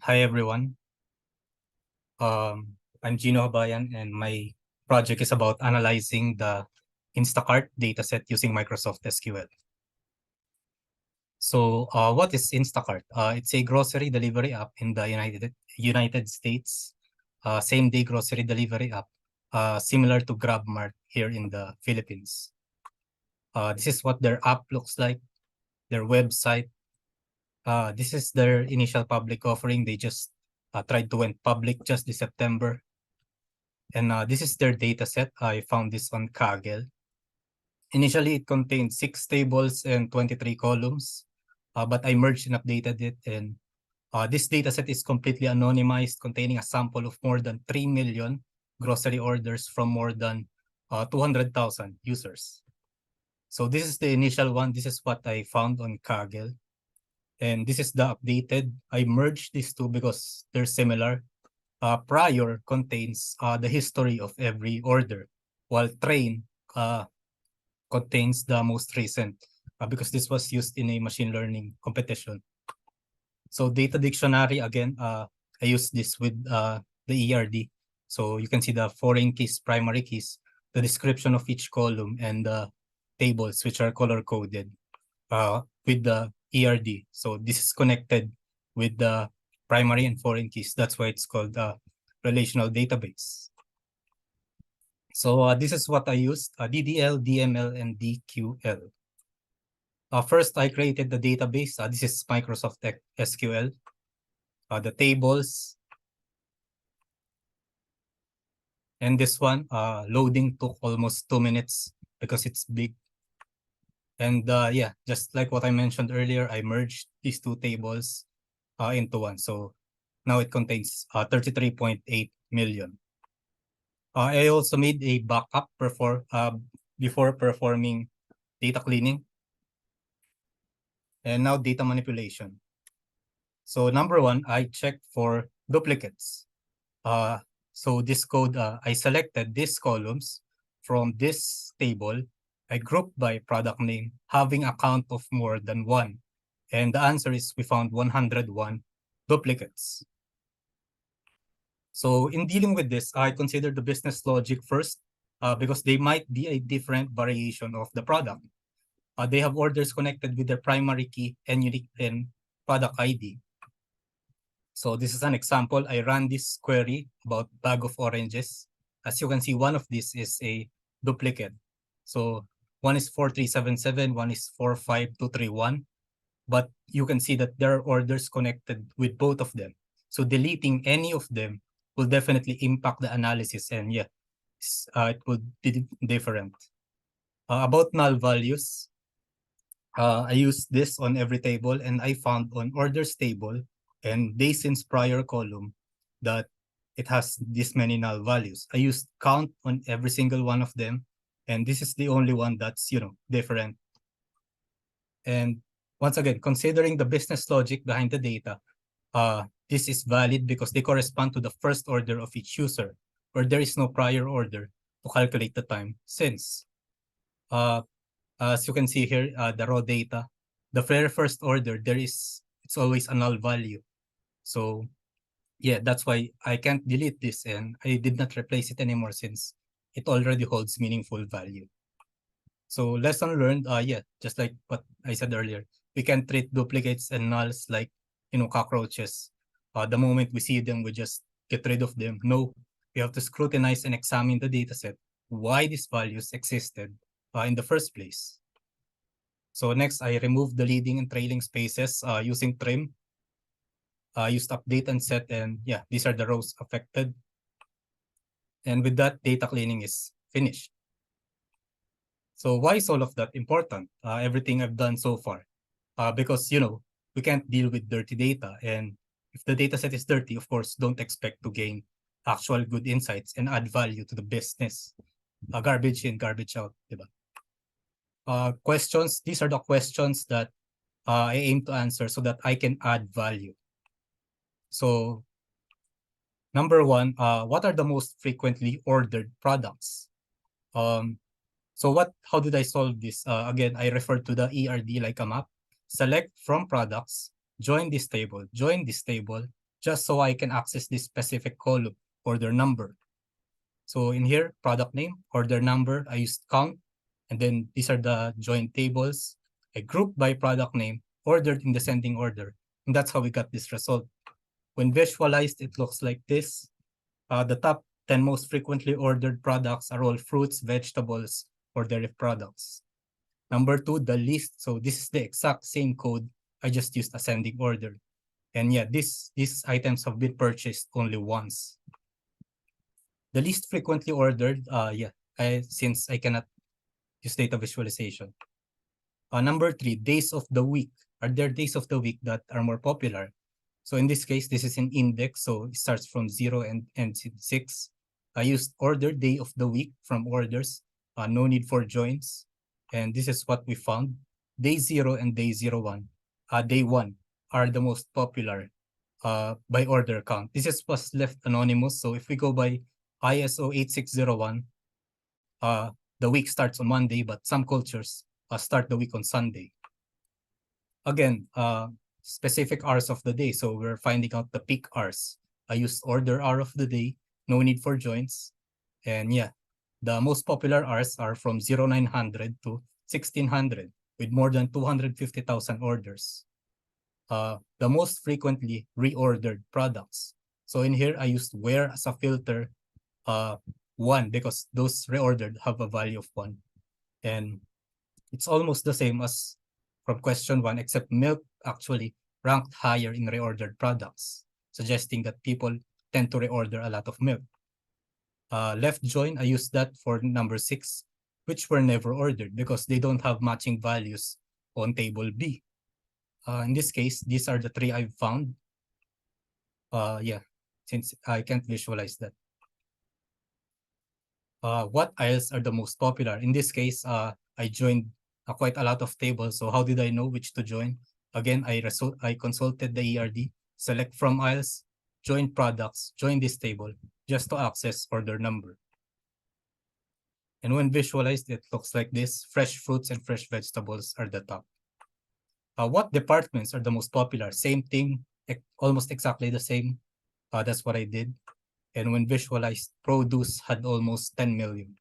Hi everyone. I'm Gino Habayan and my project is about analyzing the Instacart dataset using Microsoft SQL. So what is Instacart? It's a grocery delivery app in the United States, same-day grocery delivery app, similar to GrabMart here in the Philippines. This is what their app looks like, their website. This is their initial public offering. They just tried to went public just this September. And this is their data set. I found this on Kaggle. Initially, it contained 6 tables and 23 columns, but I merged and updated it. And this data set is completely anonymized, containing a sample of more than 3 million grocery orders from more than 200,000 users. So this is the initial one. This is what I found on Kaggle. And this is the updated. I merged these two because they're similar. Prior contains the history of every order, while train contains the most recent because this was used in a machine learning competition. So data dictionary, again, I use this with the ERD. So you can see the foreign keys, primary keys, the description of each column, and the tables, which are color-coded with the ERD. So this is connected with the primary and foreign keys. That's why it's called a relational database. So this is what I used, DDL, DML, and DQL. First, I created the database. This is Microsoft SQL. The tables. And this one, loading took almost 2 minutes because it's big. And yeah, just like what I mentioned earlier, I merged these two tables into one. So now it contains 33.8 million. I also made a backup before performing data cleaning. And now data manipulation. So number one, I checked for duplicates. So this code, I selected these columns from this table. I grouped by product name, having a count of more than one. And the answer is we found 101 duplicates. So in dealing with this, I considered the business logic first because they might be a different variation of the product. They have orders connected with their primary key and unique and product ID. So this is an example. I ran this query about bag of oranges. As you can see, one of these is a duplicate. So one is 4377, one is 45231. But you can see that there are orders connected with both of them. So deleting any of them will definitely impact the analysis. And yeah, it would be different. About null values, I used this on every table, and I found on orders table and days since prior column that it has this many null values. I used count on every single one of them, and this is the only one that's different. And once again, considering the business logic behind the data, this is valid because they correspond to the first order of each user, where there is no prior order to calculate the time since. As you can see here, the raw data, the very first order, it's always a null value. So yeah, that's why I can't delete this, and I did not replace it anymore since it already holds meaningful value. So lesson learned, yeah, just like what I said earlier, we can treat duplicates and nulls like, cockroaches. The moment we see them, we just get rid of them. No, we have to scrutinize and examine the dataset, why these values existed in the first place. So next, I removed the leading and trailing spaces using trim. Used update and set, and yeah, these are the rows affected. And with that, data cleaning is finished. So why is all of that important? Everything I've done so far, because we can't deal with dirty data, and if the data set is dirty, of course, don't expect to gain actual good insights and add value to the business. Garbage in, garbage out, diba? Questions. These are the questions that I aim to answer so that I can add value. So number one, what are the most frequently ordered products? So how did I solve this? Again, I refer to the ERD like a map. Select from products, join this table, just so I can access this specific column, order number. So in here, product name, order number, I used count, and then these are the joint tables. I grouped by product name, ordered in descending order, and that's how we got this result. When visualized, it looks like this. The top 10 most frequently ordered products are all fruits, vegetables, or dairy products. Number 2, the list. So this is the exact same code. I just used ascending order. And yeah, these items have been purchased only once. The least frequently ordered, since I cannot use data visualization. Number 3, days of the week. Are there days of the week that are more popular? So in this case, this is an index, so it starts from 0 and ends in 6. I used order day of the week from orders, no need for joins. And this is what we found. Day 0 and day 01, day 1 are the most popular by order count. This was left anonymous, so if we go by ISO 8601, the week starts on Monday, but some cultures start the week on Sunday. Again, specific hours of the day. So we're finding out the peak hours. I used order hour of the day, no need for joins. And yeah, the most popular hours are from 0900 to 1600 with more than 250,000 orders. The most frequently reordered products. So in here, I used where as a filter, 1, because those reordered have a value of 1. And it's almost the same as from question 1, except milk actually ranked higher in reordered products, suggesting that people tend to reorder a lot of milk. Left join, I used that for number 6, which were never ordered because they don't have matching values on table B. In this case, these are the 3 I've found. Since I can't visualize that. What aisles are the most popular? In this case, I joined quite a lot of tables. So how did I know which to join? Again, I consulted the ERD, select from aisles, join products, join this table, just to access order number. And when visualized, it looks like this. Fresh fruits and fresh vegetables are the top. What departments are the most popular? Same thing, almost exactly the same. That's what I did. And when visualized, produce had almost 10 million.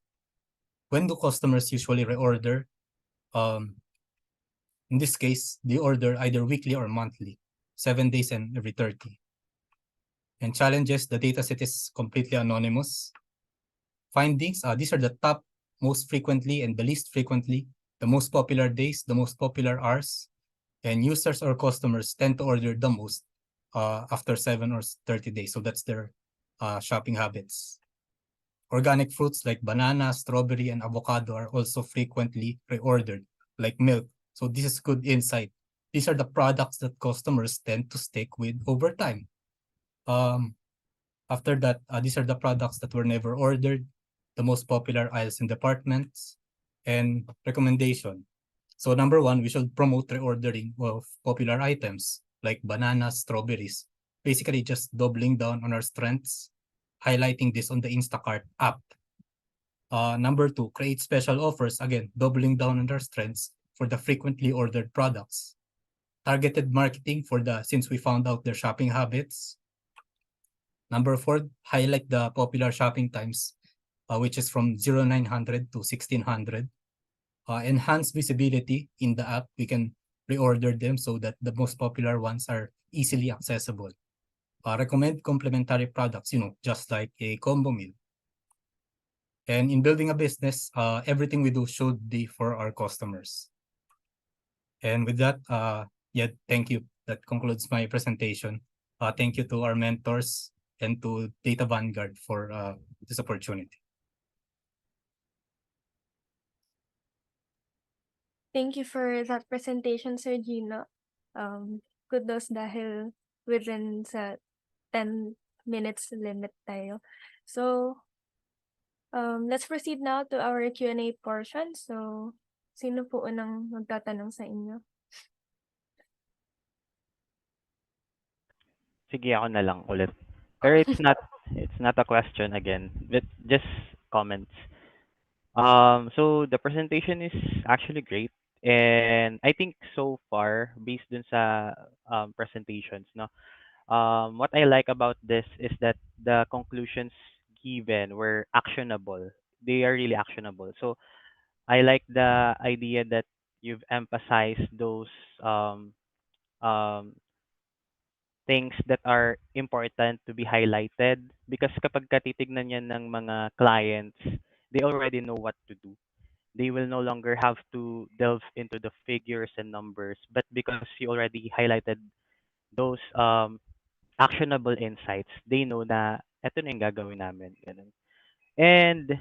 When do customers usually reorder? In this case, they order either weekly or monthly, 7 days and every 30. And challenges, the dataset is completely anonymous. Findings, these are the top most frequently and the least frequently, the most popular days, the most popular hours, and users or customers tend to order the most after 7 or 30 days. So that's their shopping habits. Organic fruits like banana, strawberry, and avocado are also frequently reordered, like milk. So this is good insight. These are the products that customers tend to stick with over time. After that, these are the products that were never ordered, the most popular aisles and departments, and recommendation. So number 1, we should promote reordering of popular items like bananas, strawberries, basically just doubling down on our strengths, highlighting this on the Instacart app. Number 2, create special offers, again, doubling down on our strengths for the frequently ordered products. Targeted marketing since we found out their shopping habits. Number 4, highlight the popular shopping times, which is from 0900 to 1600. Enhance visibility in the app. We can reorder them so that the most popular ones are easily accessible. Recommend complementary products, just like a combo meal. And in building a business, everything we do should be for our customers. And with that, thank you. That concludes my presentation. Thank you to our mentors and to Data Vanguard for this opportunity. Thank you for that presentation, Sir Gino. Kudos dahil within sa 10 minutes limit tayo. So, let's proceed now to our Q&A portion. So, sino po unang magtatanong sa inyo? Sige, ako na lang ulit. Pero it's not a question again, but just comments. So the presentation is actually great, and I think so far based dun sa presentations, no, What I like about this is that the conclusions given were actionable. They are really actionable. So I like the idea that you've emphasized those um, um, things that are important to be highlighted because kapag titignan yan ng mga clients, they already know what to do. They will no longer have to delve into the figures and numbers, but because you already highlighted those actionable insights, they know na eto na yung gagawin namin. Ganun. And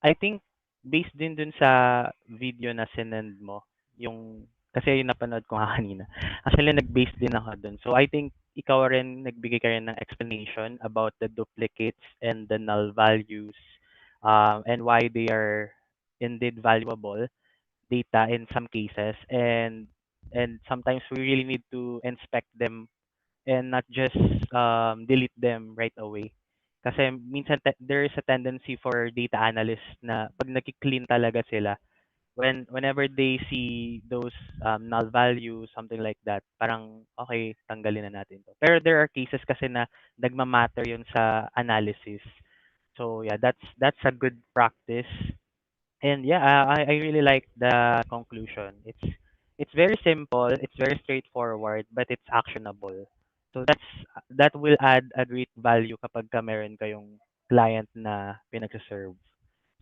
I think based din dun sa video na sinend mo, yung kasi yung napanood ko nga kanina. Actually, nag-base din ako dun. So I think ikaw rin nagbigay ka rin ng explanation about the duplicates and the null values and why they are indeed valuable data in some cases and sometimes we really need to inspect them and not just delete them right away. Kasi minsan there is a tendency for data analysts na pag nag-clean talaga sila, whenever they see those null values, something like that, parang okay, tanggalin na natin to. Pero there are cases kasi na nagma-matter yun sa analysis. So yeah, that's a good practice. And yeah, I really like the conclusion. It's very simple, it's very straightforward, but it's actionable. So that will add a great value kapag ka meron kayong client na pinagsaserve.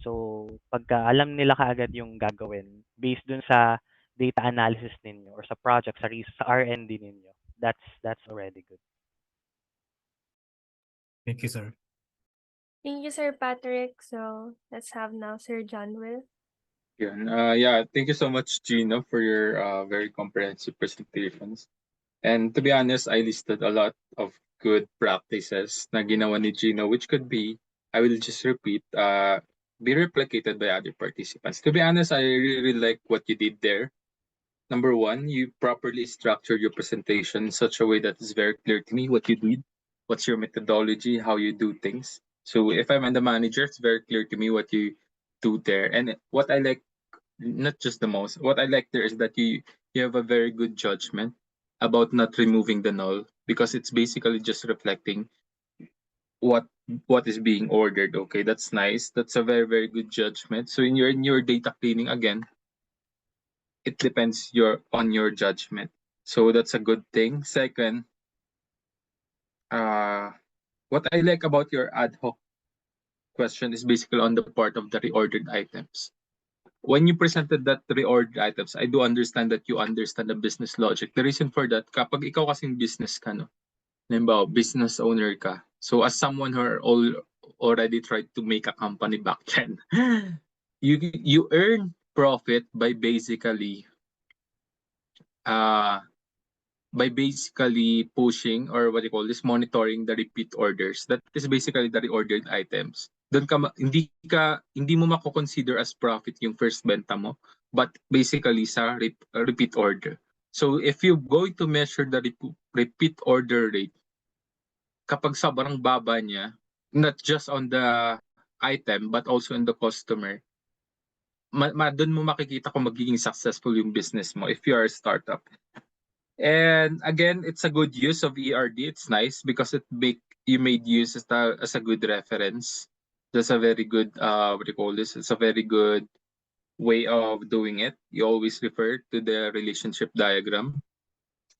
So pagka alam nila kaagad yung gagawin based dun sa data analysis ninyo or sa project sa R&D ninyo, that's already good. Thank you, sir. Thank you, Sir Patrick. So let's have now Sir John Will. Yeah, thank you so much, Gino, for your very comprehensive presentations. And to be honest, I listed a lot of good practices na ginawa ni Gino, which could be, I will just repeat, be replicated by other participants. To be honest, I really like what you did there. Number one, you properly structured your presentation in such a way that is very clear to me what you did, what's your methodology, how you do things. So if I'm the manager, it's very clear to me what you do there. And what I like, not just the most, what I like there is that you have a very good judgment about not removing the null because it's basically just reflecting what what is being ordered. Okay, that's nice. That's a very good judgment. So in your data cleaning again, it depends on your judgment. So that's a good thing. Second, uh, what I like about your ad hoc question is basically on the part of the reordered items. When you presented that reordered items, I do understand that you understand the business logic. The reason for that, kapag ikaw kasing business ka, no? Halimbawa, business owner ka. So as someone who already tried to make a company back then, you earn profit uh by basically pushing or what you call this monitoring the repeat orders. That is basically the reordered items. Doon hindi mo mako-consider as profit yung first benta mo, but basically sa repeat order. So if you're going to measure the repeat order rate, kapag sobrang baba niya, not just on the item but also in the customer, doon mo makikita kung magiging successful yung business mo if you are a startup. And again, it's a good use of ERD. It's nice because you made use as a good reference. That's a very good what do you call this? It's a very good way of doing it. You always refer to the relationship diagram,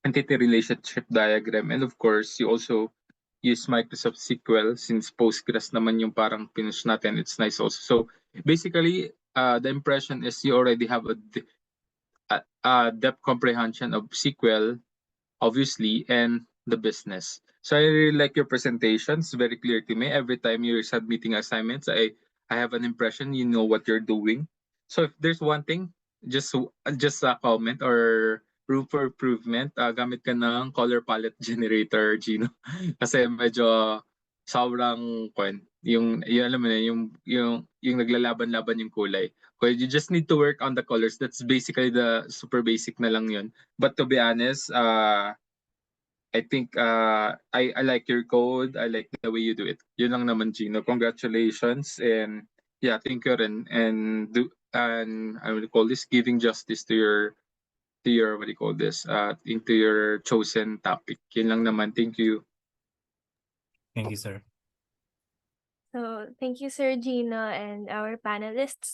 entity relationship diagram, and of course, you also use Microsoft SQL since Postgres naman yung parang pinush natin. It's nice also. So basically, the impression is you already have a depth comprehension of SQL obviously, and the business. So I really like your presentations. Very clear to me. Every time you're submitting assignments, I have an impression you know what you're doing. So if there's one thing, just a comment or room for improvement, gamit ka ng color palette generator, Gino. Kasi medyo sobrang yung alam mo na yung naglalaban-laban yung kulay. Okay, you just need to work on the colors. That's basically the super basic na lang yun. But to be honest, I think I like your code. I like the way you do it. Yun lang naman, Gino. Congratulations and yeah, thank you rin. And I would call this giving justice to your what do you call this? Into your chosen topic. Yun lang naman. Thank you. Thank you, sir. So thank you, Sir Gino, and our panelists